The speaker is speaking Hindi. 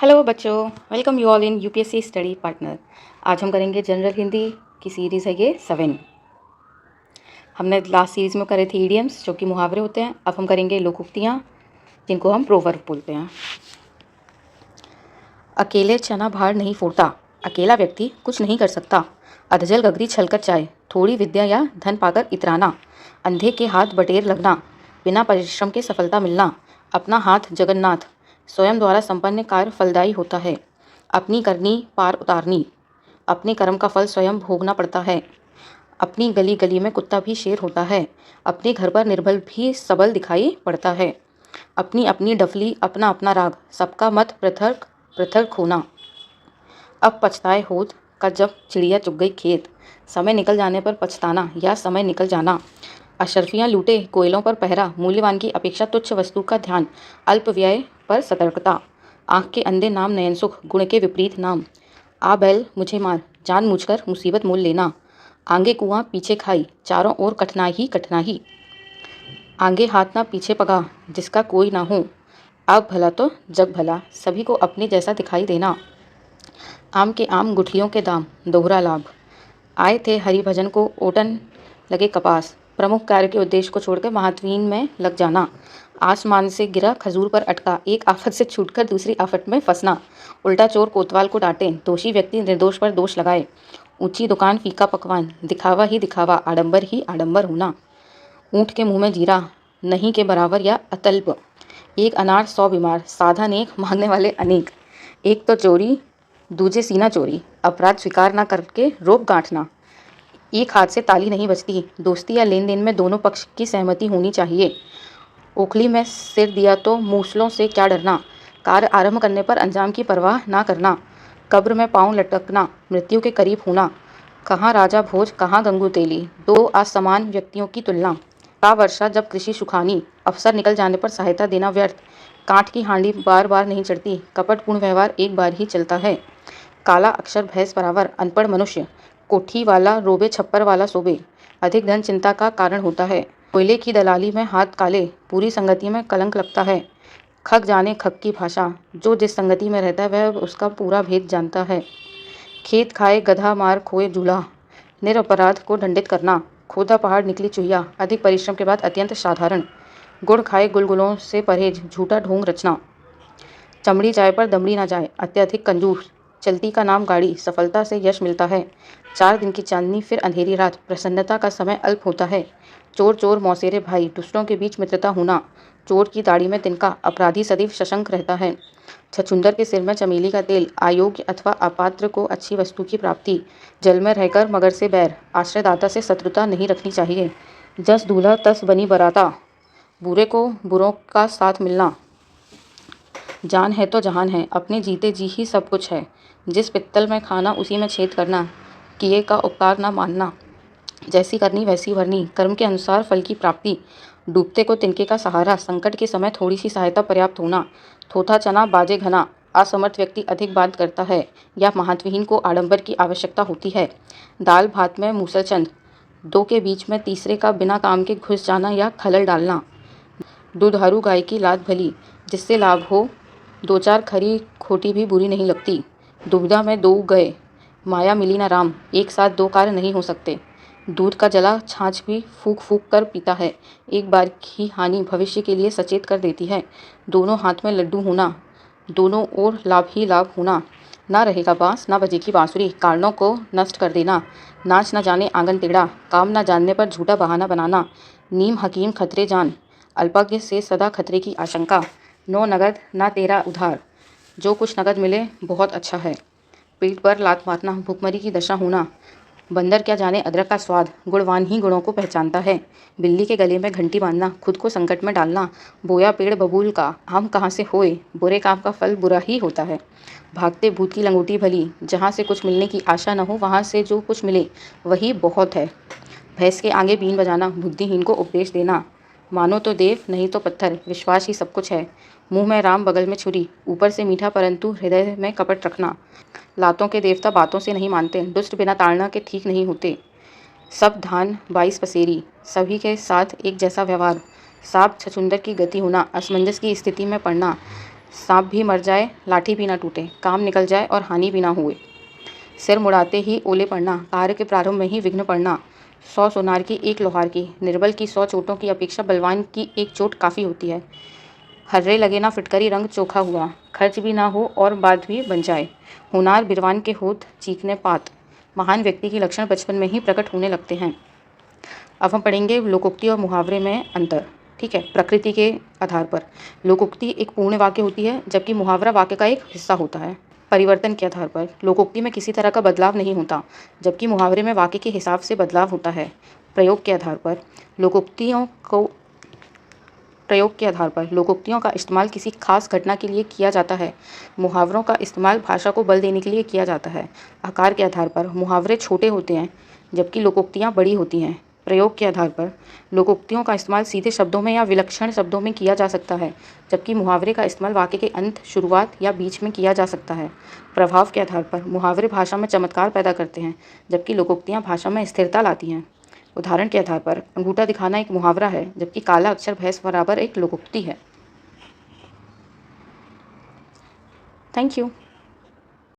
हेलो बच्चों, welcome you all in UPSC study partner. आज हम करेंगे जनरल हिंदी की सीरीज़ है ये 7। हमने लास्ट सीरीज़ में करे थे ईडियम्स जो कि मुहावरे होते हैं। अब हम करेंगे लोकोक्तियाँ जिनको हम प्रोवर्ब बोलते हैं। अकेले चना भार नहीं फोड़ता, अकेला व्यक्ति कुछ नहीं कर सकता। अधजल गगरी छलकर चाय, थोड़ी विद्या या धन पाकर इतराना। अंधे के हाथ बटेर लगना, बिना परिश्रम के सफलता मिलना। अपना हाथ जगन्नाथ, स्वयं द्वारा संपन्न कार्य फलदायी होता है। अपनी करनी पार उतारनी, अपने कर्म का फल स्वयं भोगना पड़ता है। अपनी गली गली में कुत्ता भी शेर होता है, अपने घर पर निर्बल भी सबल दिखाई पड़ता है। अपनी अपनी डफली अपना अपना राग, सबका मत पृथक पृथक होना। अब पछताए होत का जब चिड़िया चुग गई खेत, समय निकल जाने पर पछताना या समय निकल जाना। अशर्फियाँ लूटे कोयलों पर पहरा, मूल्यवान की अपेक्षा तुच्छ वस्तु का ध्यान, अल्प व्यय पर सतर्कता। आँख के अंधे नाम नयन सुख, गुण के विपरीत नाम। आ बैल मुझे मार, जान मुझकर मुसीबत मोल लेना। आगे कुआं पीछे खाई, चारों ओर कठिनाई ही कठिनाई। आगे हाथ ना पीछे पगा, जिसका कोई ना हो। आग भला तो जग भला, सभी को अपने जैसा दिखाई देना। आम के आम गुठलियों के दाम, दोहरा लाभ। आए थे हरिभजन को ओटन लगे कपास, प्रमुख कार्य के उद्देश्य को छोड़कर महात्वीन में लग जाना। आसमान से गिरा खजूर पर अटका, एक आफत से छूटकर दूसरी आफत में फंसना। उल्टा चोर कोतवाल को डांटे, दोषी व्यक्ति निर्दोष पर दोष लगाए। ऊंची दुकान फीका पकवान, दिखावा ही दिखावा, आडंबर ही आडंबर होना। ऊँट के मुंह में जीरा, नहीं के बराबर या अतल्प। एक अनार 100 बीमार, साधन एक मांगने वाले अनेक। एक तो चोरी दूजे सीना चोरी, अपराध स्वीकार ना करके रोप गांठना। एक हाथ से ताली नहीं बजती, दोस्ती या लेन देन में दोनों पक्ष की सहमति होनी चाहिए। ओखली में सिर दिया तो मूसलों से क्या डरना। कार्य आरंभ करने पर अंजाम की परवाह ना करना। कब्र में पांव लटकना, मृत्यु के करीब होना। कहाँ राजा भोज कहाँ गंगू तेली, दो असमान व्यक्तियों की तुलना। का वर्षा जब कृषि सुखानी, अवसर निकल जाने पर सहायता देना व्यर्थ। कांट की हांडी बार बार नहीं चढ़ती, कपटपूर्ण व्यवहार एक बार ही चलता है। काला अक्षर भैंस बराबर, अनपढ़ मनुष्य कोठी वाला रोबे छप्पर वाला सोबे। अधिक धन चिंता का कारण होता है, कोयले की दलाली में हाथ काले, पूरी संगति में कलंक लगता है। खग जाने खग की भाषा, जो जिस संगति में रहता है वह उसका पूरा भेद जानता है। खेत खाए गधा मार खोए जूल्हा, निरपराध को दंडित करना। खोदा पहाड़ निकली चुहिया, अधिक परिश्रम के बाद अत्यंत साधारण। गुड़ खाए गुलगुलों से परहेज, झूठा ढोंग रचना। चमड़ी जाए पर दमड़ी ना जाए, अत्यधिक कंजूस। चलती का नाम गाड़ी, सफलता से यश मिलता है। 4 दिन की चांदनी फिर अंधेरी रात, प्रसन्नता का समय अल्प होता है। चोर चोर मौसेरे भाई, दूसरों के बीच मित्रता होना। चोर की दाढ़ी में तिनका, अपराधी सदैव सशंक रहता है। छछूंदर के सिर में चमेली का तेल, अयोग्य अथवा अपात्र को अच्छी वस्तु की प्राप्ति। जल में रहकर मगर से बैर, आश्रयदाता से शत्रुता नहीं रखनी चाहिए। जस दूल्हा तस बनी बराता, बुरे को बुरों का साथ मिलना। जान है तो जहान है, अपने जीते जी ही सब कुछ है। जिस पित्तल में खाना उसी में छेद करना, किए का उपकार ना मानना। जैसी करनी वैसी भरनी, कर्म के अनुसार फल की प्राप्ति। डूबते को तिनके का सहारा, संकट के समय थोड़ी सी सहायता पर्याप्त होना। थोथा चना बाजे घना, असमर्थ व्यक्ति अधिक बात करता है या महात्विहीन को आडंबर की आवश्यकता होती है। दाल भात में मूसलचंद, दो के बीच में तीसरे का बिना काम के घुस जाना या खलल डालना। दुधारू गाय की लात भली, जिससे लाभ हो, 2-4 खरी खोटी भी बुरी नहीं लगती। दुविधा में 2 गए, माया मिली ना राम, एक साथ 2 कार्य नहीं हो सकते। दूध का जला छाछ भी फूंक फूंक कर पीता है, एक बार की हानि भविष्य के लिए सचेत कर देती है। दोनों हाथ में लड्डू होना, दोनों ओर लाभ ही लाभ होना। ना रहेगा बांस ना बजेगी बांसुरी, कारणों को नष्ट कर देना। नाच न जाने आंगन टेढ़ा, काम न जानने पर झूठा बहाना बनाना। नीम हकीम खतरे जान, अल्पज्ञ से सदा खतरे की आशंका। 9 नगद ना तेरा उधार, जो कुछ नगद मिले बहुत अच्छा है। पेट पर लात मारना, भूखमरी की दशा होना। बंदर क्या जाने अदरक का स्वाद, गुणवान ही गुणों को पहचानता है। बिल्ली के गले में घंटी बांधना, खुद को संकट में डालना। बोया पेड़ बबूल का, आम कहाँ से होए, बुरे काम का फल बुरा ही होता है। भागते भूत की लंगोटी भली, जहाँ से कुछ मिलने की आशा न हो वहाँ से जो कुछ मिले वही बहुत है। भैंस के आगे बीन बजाना, बुद्धिहीन को उपदेश देना। मानो तो देव नहीं तो पत्थर, विश्वास ही सब कुछ है। मुंह में राम बगल में छुरी, ऊपर से मीठा परंतु हृदय में कपट रखना। लातों के देवता बातों से नहीं मानते, दुष्ट बिना ताड़ना के ठीक नहीं होते। सब धान 22 पसेरी, सभी के साथ एक जैसा व्यवहार। सांप छछूंदर की गति होना, असमंजस की स्थिति में पड़ना। सांप भी मर जाए लाठी भी ना टूटे, काम निकल जाए और हानि भी ना हुए। सिर मुड़ाते ही ओले पड़ना, कार्य के प्रारंभ में ही विघ्न पड़ना। 100 सोनार की एक लोहार की, निर्बल की 100 चोटों की अपेक्षा बलवान की एक चोट काफ़ी होती है। हर्रे लगे ना फिटकरी रंग चोखा हुआ, खर्च भी ना हो और बात भी बन जाए। होनार बिरवान के होत चीखने पात। महान व्यक्ति के लक्षण बचपन में ही प्रकट होने लगते हैं। अब हम पढ़ेंगे लोकोक्ति और मुहावरे में अंतर। ठीक है, प्रकृति के आधार पर लोकोक्ति एक पूर्ण वाक्य होती है, जबकि मुहावरा वाक्य का एक हिस्सा होता है। परिवर्तन के आधार पर लोकोक्ति में किसी तरह का बदलाव नहीं होता, जबकि मुहावरे में वाक्य के हिसाब से बदलाव होता है। प्रयोग के आधार पर लोकोक्तियों का इस्तेमाल किसी खास घटना के लिए किया जाता है। मुहावरों का इस्तेमाल भाषा को बल देने के लिए किया जाता है। आकार के आधार पर मुहावरे छोटे होते हैं, जबकि लोकोक्तियाँ बड़ी होती हैं। प्रयोग के आधार पर लोकोक्तियों का इस्तेमाल सीधे शब्दों में या विलक्षण शब्दों में किया जा सकता है, जबकि मुहावरे का इस्तेमाल वाक्य के अंत, शुरुआत या बीच में किया जा सकता है। प्रभाव के आधार पर मुहावरे भाषा में चमत्कार पैदा करते हैं, जबकि लोकोक्तियाँ भाषा में स्थिरता लाती हैं। उदाहरण के आधार पर अंगूठा दिखाना एक मुहावरा है, जबकि काला अक्षर भैंस बराबर एक लोकोक्ति है। Thank you.